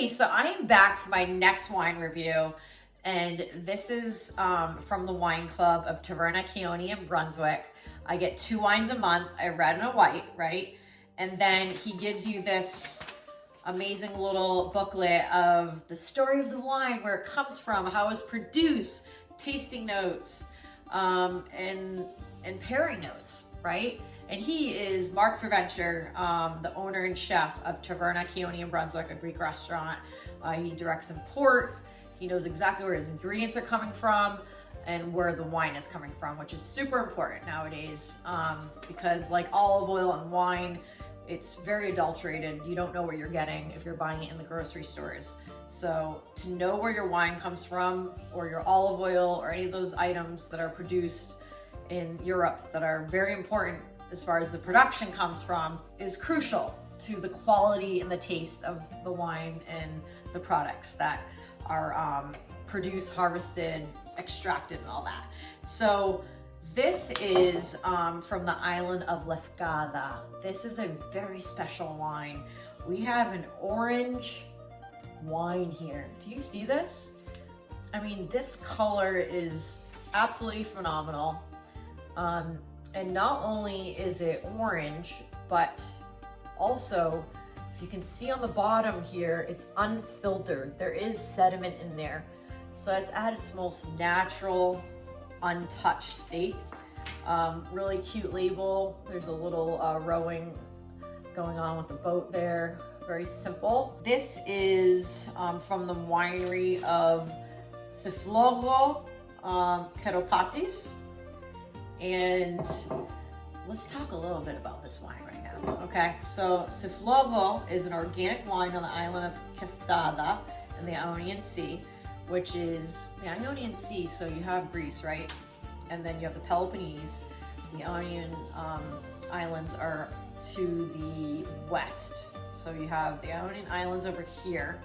Hey, so I am back for my next wine review, and this is from the wine club of Taverna Khione in Brunswick. I get 2 wines a month, a red and a white, right? And then he gives you this amazing little booklet of the story of the wine, where it comes from, how it's produced, tasting notes, and pairing notes, right? And he is Mark Preventure, the owner and chef of Taverna Khione in Brunswick, a Greek restaurant. He directs import. He knows exactly where his ingredients are coming from and where the wine is coming from, which is super important nowadays, because like olive oil and wine, it's very adulterated. You don't know what you're getting if you're buying it in the grocery stores. So to know where your wine comes from, or your olive oil, or any of those items that are produced in Europe that are very important as far as the production comes from, is crucial to the quality and the taste of the wine and the products that are produced, harvested, extracted, and all that. So this is from the island of Lefkada. This is a very special wine. We have an orange wine here. Do you see this? I mean, this color is absolutely phenomenal. And not only is it orange, but also, if you can see on the bottom here, it's unfiltered. There is sediment in there. So it's at its most natural, untouched state. Really cute label. There's a little rowing going on with the boat there. Very simple. This is from the winery of Siflovo Keropatis. And let's talk a little bit about this wine right now, okay? So Siflovo is an organic wine on the island of Lefkada in the Ionian Sea, which is the Ionian Sea. So you have Greece, right? And then you have the Peloponnese. The Ionian Islands are to the west. So you have the Ionian Islands over here,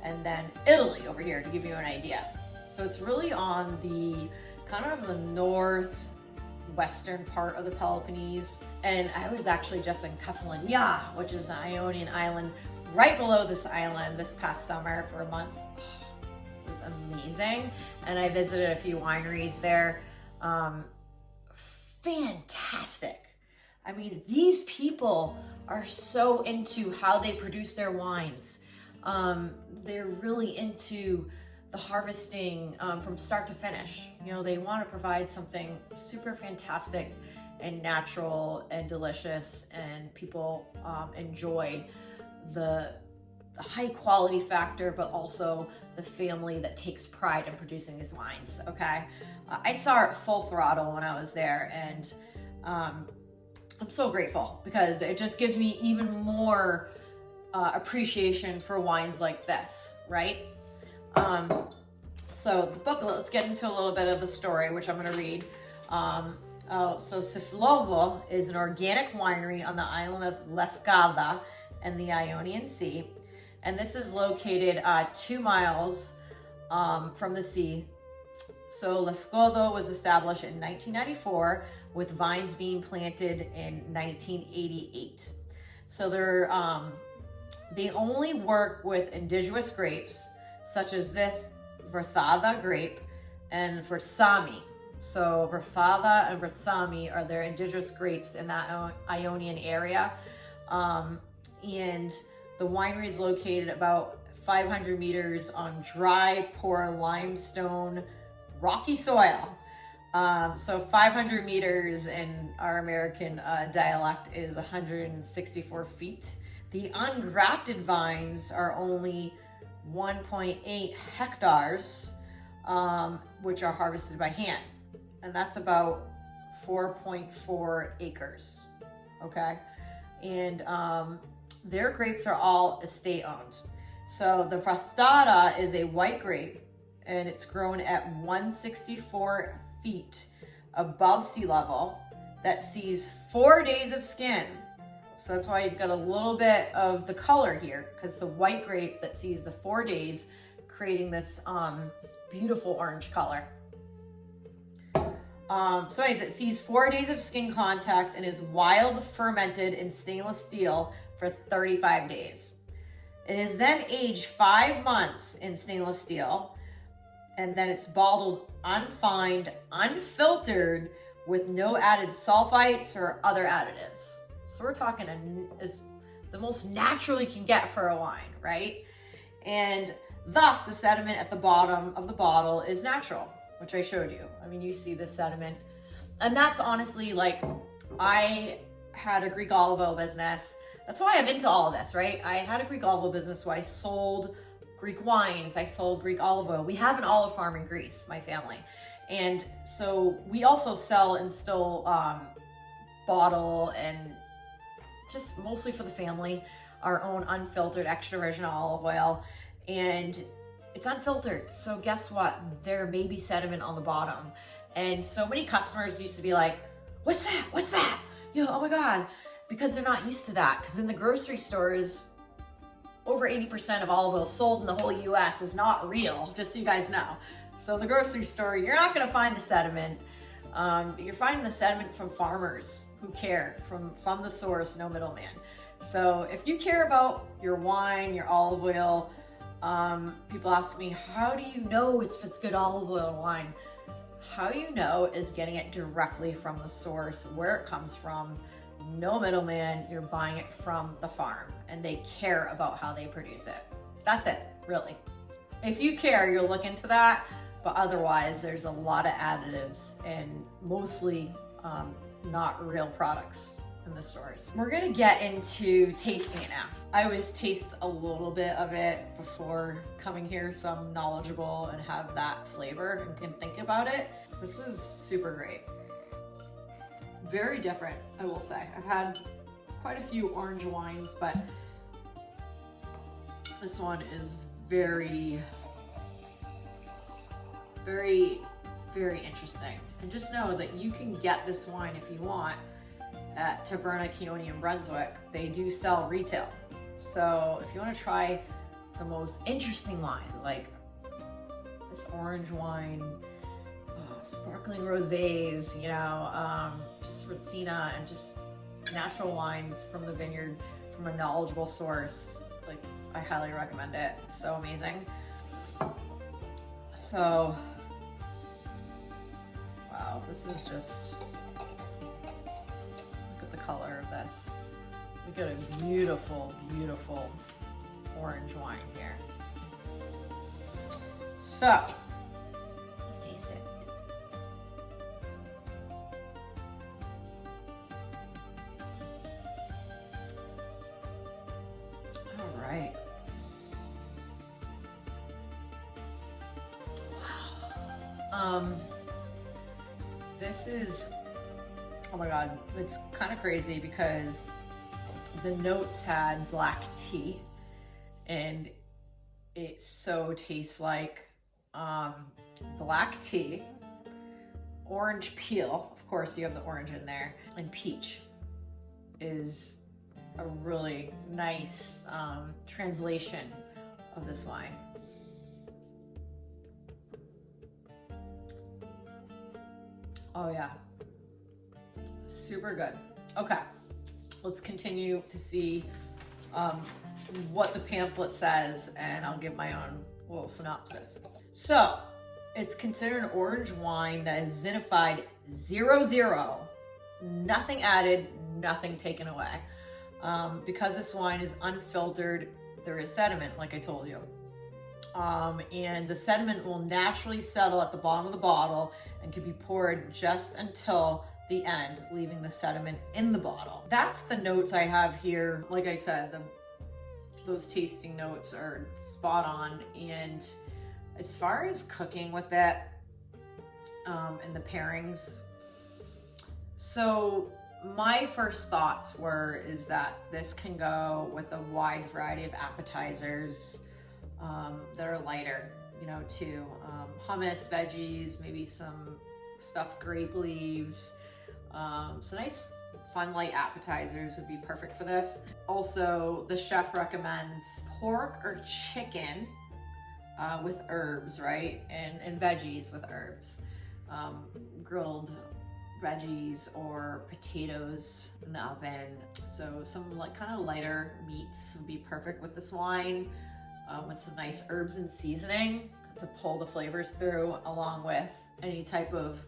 and then Italy over here, to give you an idea. So it's really on the kind of the northwestern part of the Peloponnese. And I was actually just in Kefalonia, which is an Ionian island right below this island, this past summer for a month. It was amazing. And I visited a few wineries there. Fantastic. I mean, these people are so into how they produce their wines. They're really into the harvesting from start to finish. You know, they want to provide something super fantastic and natural and delicious, and people enjoy the high quality factor, but also the family that takes pride in producing these wines, okay? I saw it full throttle when I was there, and I'm so grateful, because it just gives me even more appreciation for wines like this, right? So the booklet, let's get into a little bit of the story, which I'm going to read. So Siflovo is an organic winery on the island of Lefkada in the Ionian Sea. And this is located 2 miles from the sea. So Lefkada was established in 1994, with vines being planted in 1988. So they only work with indigenous grapes, such as this Vardea grape and Versami. So Vardea and Versami are their indigenous grapes in that Ionian area. And the winery is located about 500 meters on dry, poor limestone, rocky soil. So 500 meters in our American dialect is 164 feet. The ungrafted vines are only 1.8 hectares, which are harvested by hand. And that's about 4.4 acres, okay? And their grapes are all estate owned. So the Vardea is a white grape, and it's grown at 164 feet above sea level, that sees 4 days of skin. So that's why you've got a little bit of the color here, because the white grape that sees the 4 days, creating this beautiful orange color. So anyways, it sees 4 days of skin contact and is wild fermented in stainless steel for 35 days. It is then aged 5 months in stainless steel, and then it's bottled unfined, unfiltered, with no added sulfites or other additives. So we're talking as the most natural you can get for a wine, right? And thus the sediment at the bottom of the bottle is natural, which I showed you. I mean, you see the sediment. And that's honestly, like, I had a Greek olive oil business. That's why I'm into all of this, right? I had a Greek olive oil business, so I sold Greek wines, I sold Greek olive oil. We have an olive farm in Greece, my family. And so we also sell and still bottle, and just mostly for the family, our own unfiltered extra virgin olive oil. And it's unfiltered. So guess what? There may be sediment on the bottom. And so many customers used to be like, what's that? What's that? You know, oh my God, because they're not used to that. Because in the grocery stores, over 80% of olive oil sold in the whole US is not real, just so you guys know. So in the grocery store, you're not gonna find the sediment. You're finding the sediment from farmers who care, from the source, no middleman. So if you care about your wine, your olive oil, people ask me, how do you know if it's good olive oil wine? How you know is getting it directly from the source, where it comes from, no middleman. You're buying it from the farm, and they care about how they produce it. That's it, really. If you care, you'll look into that, but otherwise there's a lot of additives and mostly not real products in the stores. We're gonna get into tasting it now. I always taste a little bit of it before coming here, so I'm knowledgeable and have that flavor and can think about it. This was super great. Very different, I will say. I've had quite a few orange wines, but this one is very, very, very interesting. And just know that you can get this wine if you want at Taverna Khione in Brunswick. They do sell retail. So if you want to try the most interesting wines, like this orange wine, sparkling rosés, you know, just Retsina, and just natural wines from the vineyard from a knowledgeable source, like, I highly recommend it. It's so amazing. So, wow, this is just, look at the color of this. We got a beautiful, beautiful orange wine here. So, let's taste it. All right. Wow. This is, oh my God, it's kind of crazy because the notes had black tea, and it so tastes like black tea, orange peel, of course you have the orange in there, and peach is a really nice translation of this wine. Oh yeah, super good. Okay, let's continue to see what the pamphlet says, and I'll give my own little synopsis. So, it's considered an orange wine that is zinified 0-0, nothing added, nothing taken away. Because this wine is unfiltered, there is sediment, like I told you. And the sediment will naturally settle at the bottom of the bottle and can be poured just until the end, leaving the sediment in the bottle. That's the notes I have here. Like I said, those tasting notes are spot on. And as far as cooking with it, and the pairings, so my first thoughts is that this can go with a wide variety of appetizers that are lighter, you know, too. Hummus, veggies, maybe some stuffed grape leaves. So nice, fun, light appetizers would be perfect for this. Also, the chef recommends pork or chicken with herbs, right? And veggies with herbs. Grilled veggies or potatoes in the oven. So some like kind of lighter meats would be perfect with this wine, with some nice herbs and seasoning to pull the flavors through, along with any type of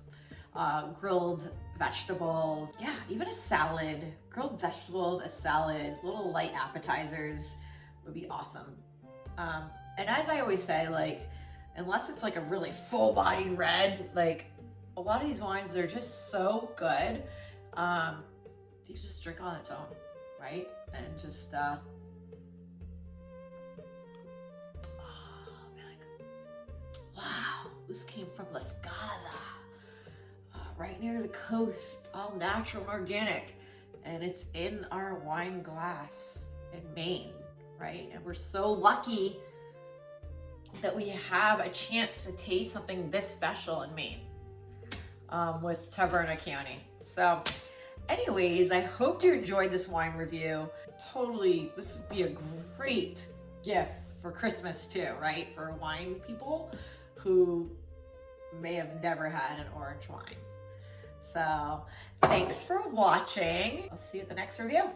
grilled vegetables. Yeah, even a salad, grilled vegetables, a salad, little light appetizers would be awesome. And as I always say, like, unless it's like a really full-bodied red, like a lot of these wines, they're just so good. You can just drink on its own, right? And just, be like, wow, this came from Lefkada, right near the coast, all natural and organic. And it's in our wine glass in Maine, right? And we're so lucky that we have a chance to taste something this special in Maine, with Taverna Khione. So anyways, I hope you enjoyed this wine review. Totally, this would be a great gift for Christmas too, right? For wine people who may have never had an orange wine. So thanks for watching. I'll see you at the next review.